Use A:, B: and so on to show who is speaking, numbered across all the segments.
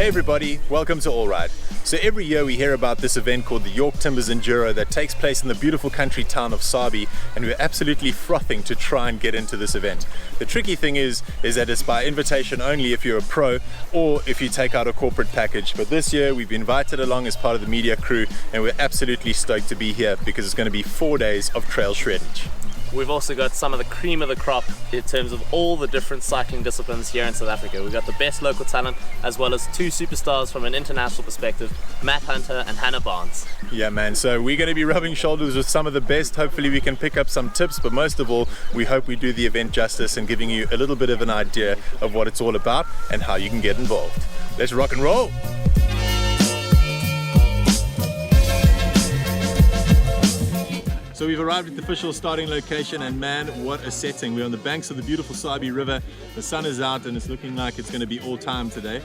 A: everybody, welcome to All Ride. So every year we hear about this event called the York Enduro that takes place in the beautiful country town of Sabie, and we're absolutely frothing to try and get into this event. The tricky thing is that it's by invitation only if you're a pro or if you take out a corporate package. But this year we've been invited along as part of the media crew, and we're absolutely stoked to be here because it's going to be 4 days of trail shreddage.
B: We've also got some of the cream of the crop in terms of all the different cycling disciplines here in South Africa. We've got the best local talent as well as two superstars from an international perspective, Matt Hunter and Hannah Barnes.
A: Yeah man, so we're going to be rubbing shoulders with some of the best. Hopefully we can pick up some tips, but most of all we hope we do the event justice and giving you a little bit of an idea of what it's all about and how you can get involved. Let's rock and roll! So we've arrived at the official starting location, and man, what a setting. We're on the banks of the beautiful Sabie River. The sun is out and it's looking like it's going to be all time today.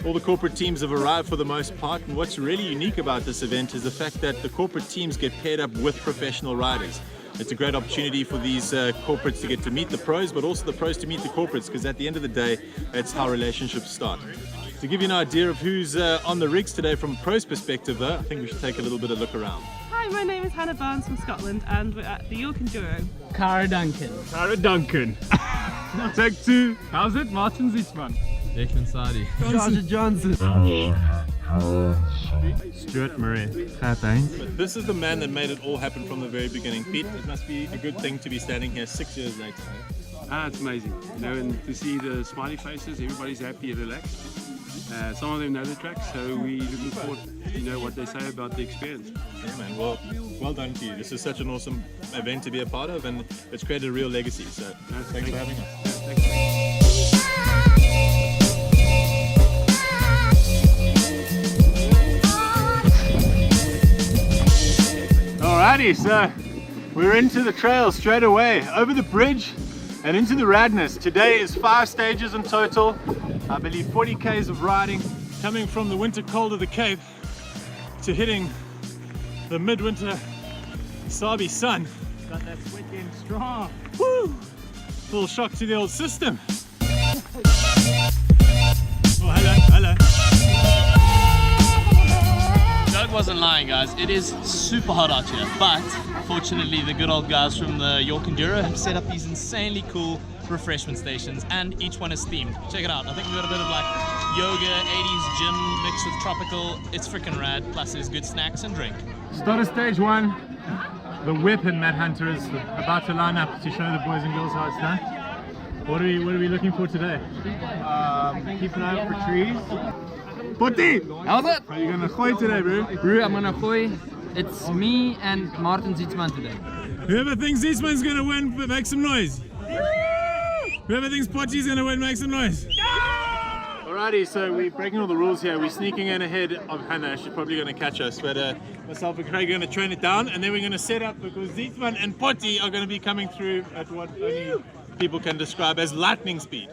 A: All the corporate teams have arrived for the most part, and what's really unique about this event is the fact that the corporate teams get paired up with professional riders. It's a great opportunity for these corporates to get to meet the pros, but also the pros to meet the corporates, because at the end of the day, that's how relationships start. To give you an idea of who's on the rigs today from a pro's perspective though, I think we should take a little bit of a look around.
C: Hi, my name is Hannah Barnes from Scotland and we're at the York Enduro.
D: Cara Duncan.
E: Cara Duncan. Take two. How's it? Martin Zietsman.
D: Declan Sadie.
E: Roger Johnson.
D: Stuart Murray.
A: But this is the man that made it all happen from the very beginning. Pete, it must be a good thing to be standing here 6 years later.
E: It's amazing, you know, and to see the smiley faces, everybody's happy and relaxed. Some of them know the track, so we're looking forward to what they say about the experience.
A: Yeah man, well done to you. This is such an awesome event to be a part of, and it's created a real legacy, so thanks for having us. Alrighty, so we're into the trail straight away, over the bridge and into the radness. Today is 5 stages in total. I believe 40 k's of riding, coming from the winter cold of the Cape to hitting the midwinter Sabie sun. Got that sweat in strong. Woo! Little shock to the old system. Oh, hello.
B: Doug wasn't lying, guys. It is super hot out here, but fortunately the good old guys from the York Enduro have set up these insanely cool refreshment stations, and each one is themed. Check it out. I think we've got a bit of like yoga, 80s gym mixed with tropical. It's freaking rad, plus there's good snacks and drink.
A: Start of stage 1. The whip and Matt Hunter is about to line up to show the boys and girls how it's done. What are we looking for today?
D: Keep an eye out for trees.
A: Potti!
D: How's it?
A: Are you gonna gooi today, bro?
D: Bro, I'm gonna gooi. It's me and Martin Zietsman today.
A: Whoever thinks Zietsman's gonna win, make some noise. Whoever thinks Potti's gonna win, make some noise. Alrighty, so we're breaking all the rules here. We're sneaking in ahead of Hannah. She's probably gonna catch us, but myself and Craig are gonna train it down, and then we're gonna set up because Zietsman and Potti are gonna be coming through at what only people can describe as lightning speed.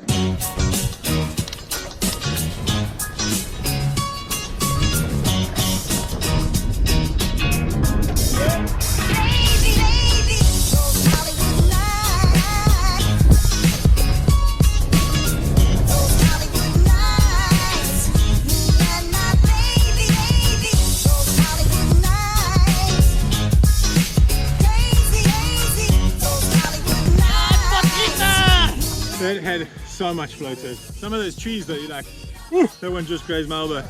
A: That had so much flow to it. Some of those trees that you're like, whew, that one just grazed my elbow.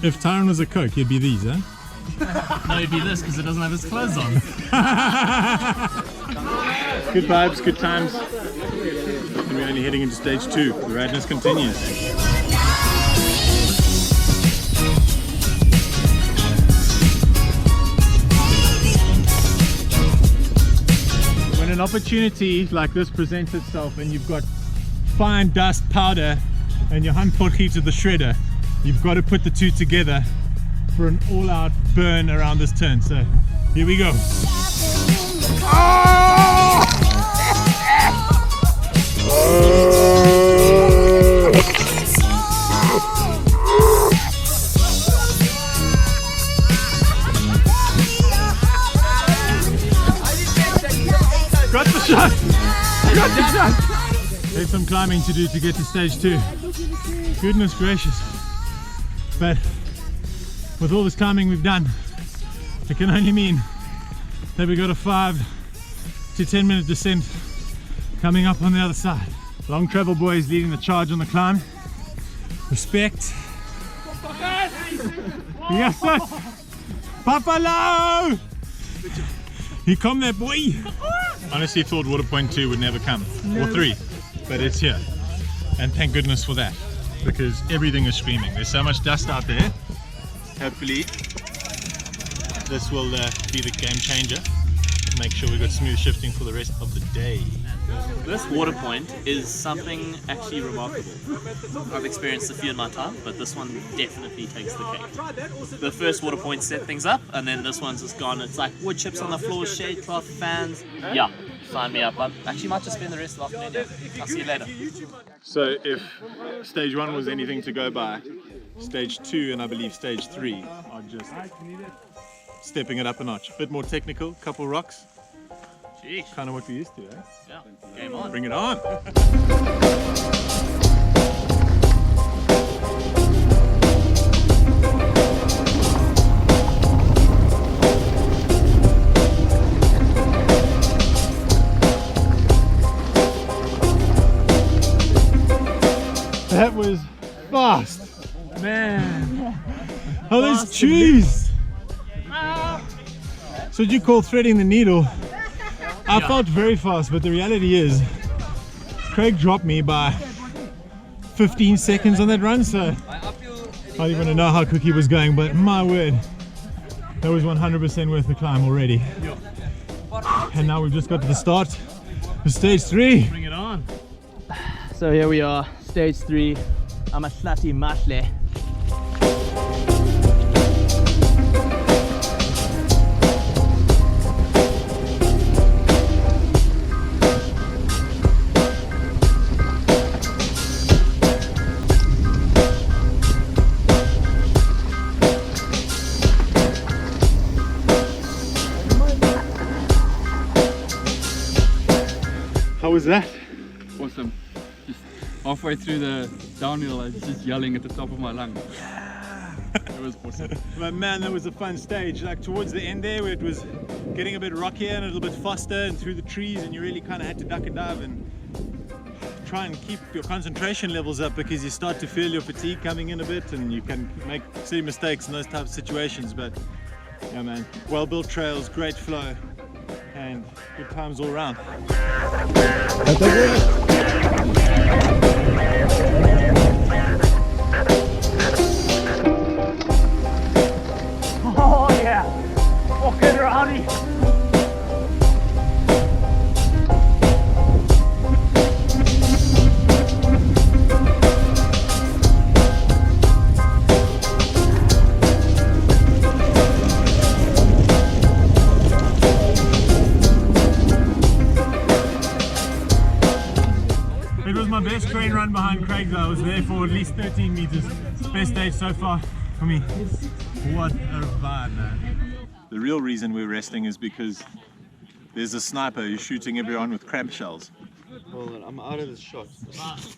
A: If Tyron was a Coke, he'd be these, huh?
B: No, it'd be this because it doesn't have its clothes on.
A: Good vibes, good times. And we're only heading into stage 2. The radness continues. When an opportunity like this presents itself and you've got fine dust powder and your handpot heat to the shredder, you've got to put the two together for an all-out burn around this turn. So here we go. Got the shot! Got the shot! There's some climbing to do to get to stage 2. Goodness gracious. But with all this climbing we've done, it can only mean that we got a 5 to 10 minute descent coming up on the other side. Long Travel Boys leading the charge on the climb. Respect. Yes, sir. Papalo! Here come there, boy. Honestly thought water point 2 would never come, or 3, but it's here. And thank goodness for that, because everything is screaming. There's so much dust out there. Hopefully this will be the game changer. Make sure we've got smooth shifting for the rest of the day.
B: This water point is something actually remarkable. I've experienced a few in my time, but this one definitely takes the cake. The first water point set things up, and then this one's just gone. It's like wood chips on the floor, shade cloth, fans. Yeah, sign me up. I actually might just spend the rest of the afternoon here. I'll see you later.
A: So if stage 1 was anything to go by, stage 2 and I believe stage 3 are just stepping it up a notch. A bit more technical, couple rocks.
B: Sheesh.
A: Kind of what we used to, eh?
B: Yeah, game on.
A: Bring it on! That was fast! Man! Oh, there's cheese! So did you call threading the needle? I felt very fast, but the reality is Craig dropped me by 15 seconds on that run, so I don't even know how quick he was going, but my word, that was 100% worth the climb already. And now we've just got to the start of stage 3.
B: Bring it on. So here we are, stage 3. I'm a slutty mashle.
A: How was that?
D: Awesome. Just halfway through the downhill, I was just yelling at the top of my lungs. Yeah! It was awesome.
A: But man, that was a fun stage. Like towards the end there, where it was getting a bit rockier and a little bit faster and through the trees, and you really kind of had to duck and dive and try and keep your concentration levels up, because you start to feel your fatigue coming in a bit and you can make silly mistakes in those types of situations. But yeah man, well built trails, great flow, and good times all around.
B: Oh yeah, fucking Ronnie.
A: It was my best train run behind Craig's. I was there for at least 13 meters. Best stage so far for me. What a vibe, man. The real reason we're resting is because there's a sniper who's shooting everyone with crab shells.
F: Hold on, I'm out of this shot.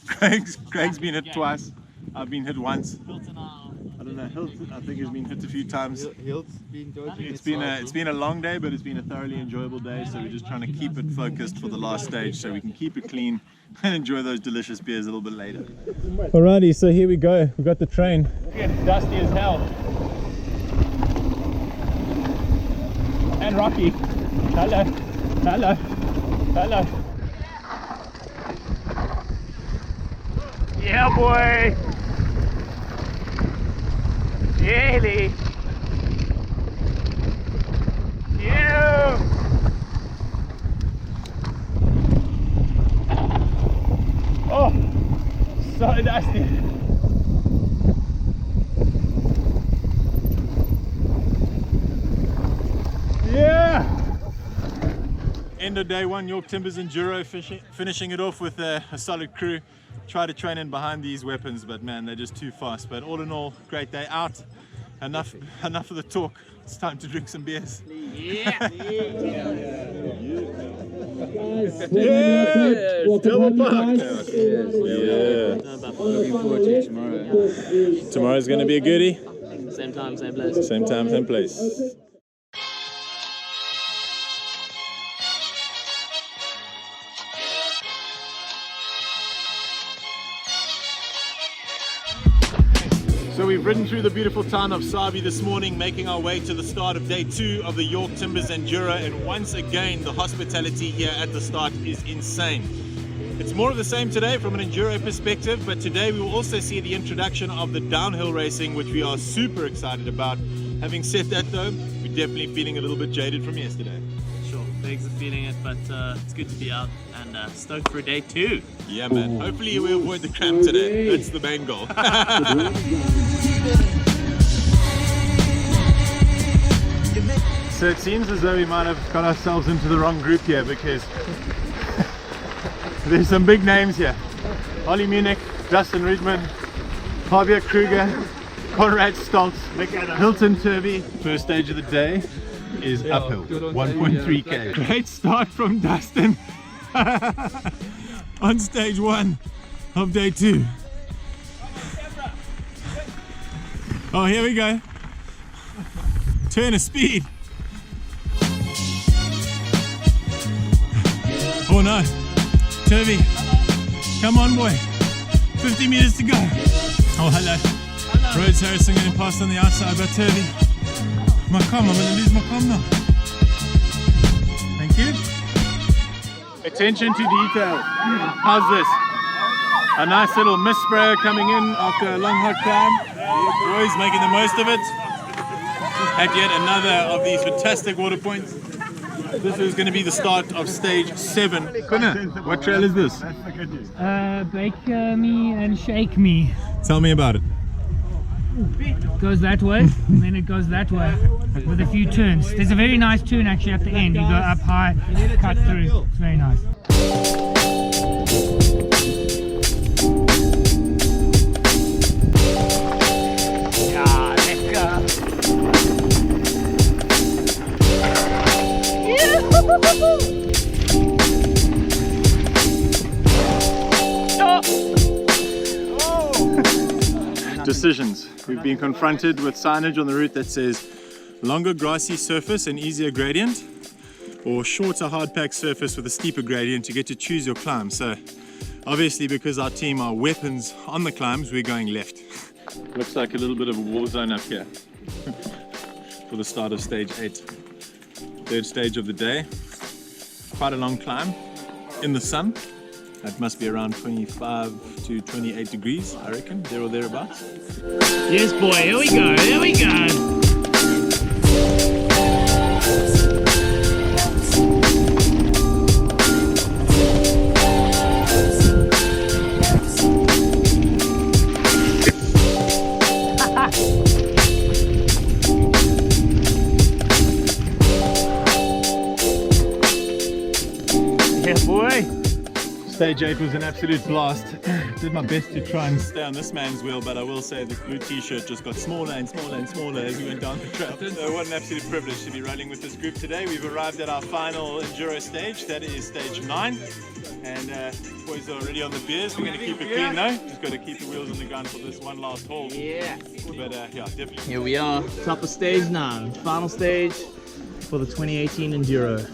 A: Craig's been hit twice. I've been hit once. I don't know, Hilt, I think has been hit a few times.
F: Hilt's been dodging.
A: It's been a long day, but it's been a thoroughly enjoyable day, so we're just trying to keep it focused for the last stage so we can keep it clean and enjoy those delicious beers a little bit later. Alrighty, so here we go. We've got the train. It's dusty as hell. And rocky. Hello. Hello. Hello. Yeah, boy. Really? Yeah. Oh, so dusty. Yeah. End of day 1, York Timbers Enduro, finishing it off with a solid crew. Try to train in behind these weapons, but man, they're just too fast. But all in all, great day out. Enough of the talk. It's time to drink some beers. Yeah. Double park. Yeah.
F: Looking forward to tomorrow.
A: Tomorrow's going to be a goodie.
B: Same time, same place.
A: Same time, same place. So we've ridden through the beautiful town of Sabie this morning, making our way to the start of day 2 of the York Timbers Enduro, and once again the hospitality here at the start is insane. It's more of the same today from an enduro perspective, but today we will also see the introduction of the downhill racing, which we are super excited about. Having said that though, we're definitely feeling a little bit jaded from yesterday.
B: Sure, legs are feeling it, but it's good to be out and stoked for day 2.
A: Yeah man, hopefully we avoid the cramp today. That's the main goal. So it seems as though we might have got ourselves into the wrong group here, because there's some big names here. Ollie Munich, Dustin Ridman, Javier Kruger, Conrad Stoltz, Hilton Turvey. First stage of the day is uphill, 1.3k. Great start from Dustin on stage 1 of day 2. Oh, here we go. Turn of speed. Oh no. Turvey, come on boy, 50 meters to go. Oh hello. Rhodes Harrison getting past on the outside by Turvey. My com, I'm going to lose my com now. Thank you. Attention to detail. How's this? A nice little mist sprayer coming in after a long hot climb. Roy's making the most of it. At yet another of these fantastic water points. This is going to be the start of stage 7. Connor, what trail is this?
G: Bake me and shake me.
A: Tell me about it.
G: It goes that way, and then it goes that way, with a few turns. There's a very nice turn actually at the end. You go up high, cut through. It's very nice. Yeah, let's go.
A: Decisions. We've been confronted with signage on the route that says longer grassy surface and easier gradient, or shorter hardpack surface with a steeper gradient. You get to choose your climb. So obviously, because our team are weapons on the climbs, we're going left. Looks like a little bit of a war zone up here for the start of stage 8. Third stage of the day. Quite a long climb in the sun. That must be around 25 to 28 degrees, I reckon, there or thereabouts.
G: Yes, boy. Here we go. Here we go. Yeah, boy.
A: Stage 8 was an absolute blast. Did my best to try and stay on this man's wheel, but I will say the blue t-shirt just got smaller and smaller and smaller as we went down the trail. So what an absolute privilege to be riding with this group today. We've arrived at our final enduro stage, that is stage 9. And boys are already on the beers. We're going to keep it clean though. Just got to keep the wheels on the ground for this one last haul.
B: Yeah.
A: But yeah, definitely.
B: Here we are, top of stage 9, final stage for the 2018 Enduro.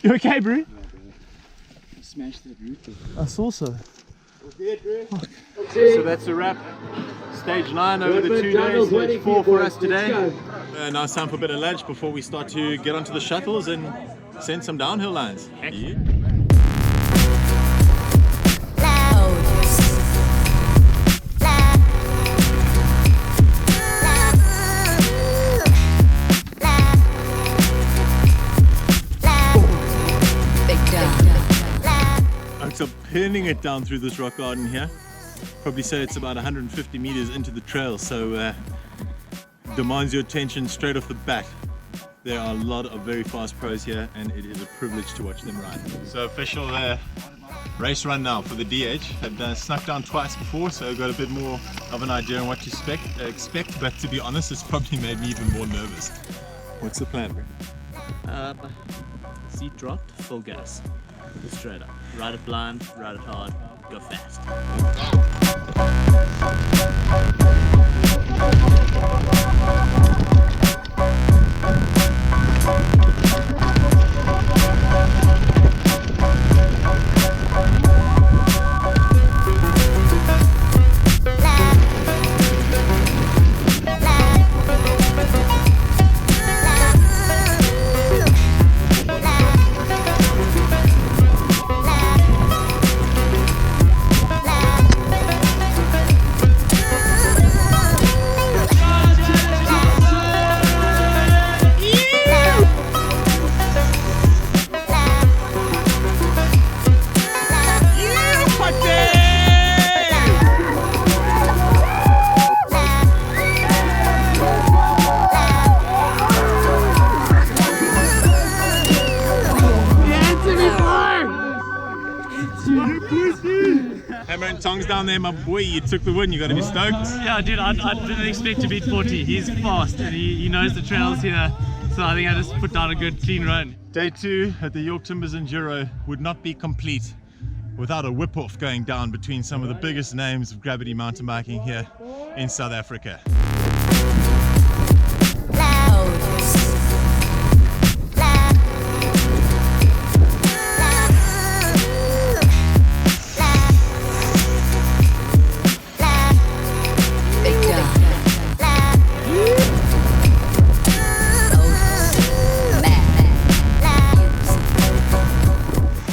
A: You okay, bro?
D: Smashed that route.
B: I saw so.
A: So that's a wrap. Stage 9 over the 2 days, stage 4 for us today. Now it's time for a bit of lunch before we start to get onto the shuttles and send some downhill lines. Yeah. So pinning it down through this rock garden here. Probably say it's about 150 meters into the trail, so demands your attention straight off the bat. There are a lot of very fast pros here, and it is a privilege to watch them ride. So official race run now for the DH. I've snuck down twice before, so I've got a bit more of an idea on what to expect, but to be honest, it's probably made me even more nervous. What's the plan, bro?
B: Seat dropped, full gas. Go straight up. Ride it blind, ride it hard, go fast.
A: Hammer and tongs down there, my boy. You took the win. You got to be stoked.
C: Yeah, dude, I didn't expect to beat 40. He's fast and he knows the trails here. So I think I just put down a good clean run.
A: Day 2 at the York Timbers Enduro would not be complete without a whip-off going down between some of the biggest names of gravity mountain biking here in South Africa.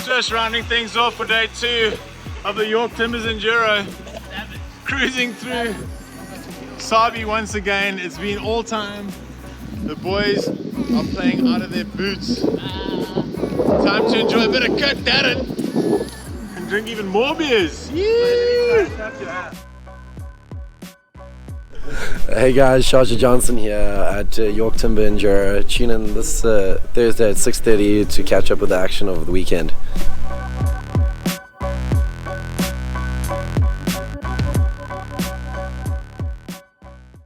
A: Just rounding things off for day 2 of the York Timbers Enduro. Cruising through Sabie once again. It's been all time. The boys are playing out of their boots. Time to enjoy a bit of Kurt Darren and drink even more beers.
H: Hey guys, Shaja Johnson here at York Timber Enduro. Tune in this Thursday at 6:30 to catch up with the action over the weekend.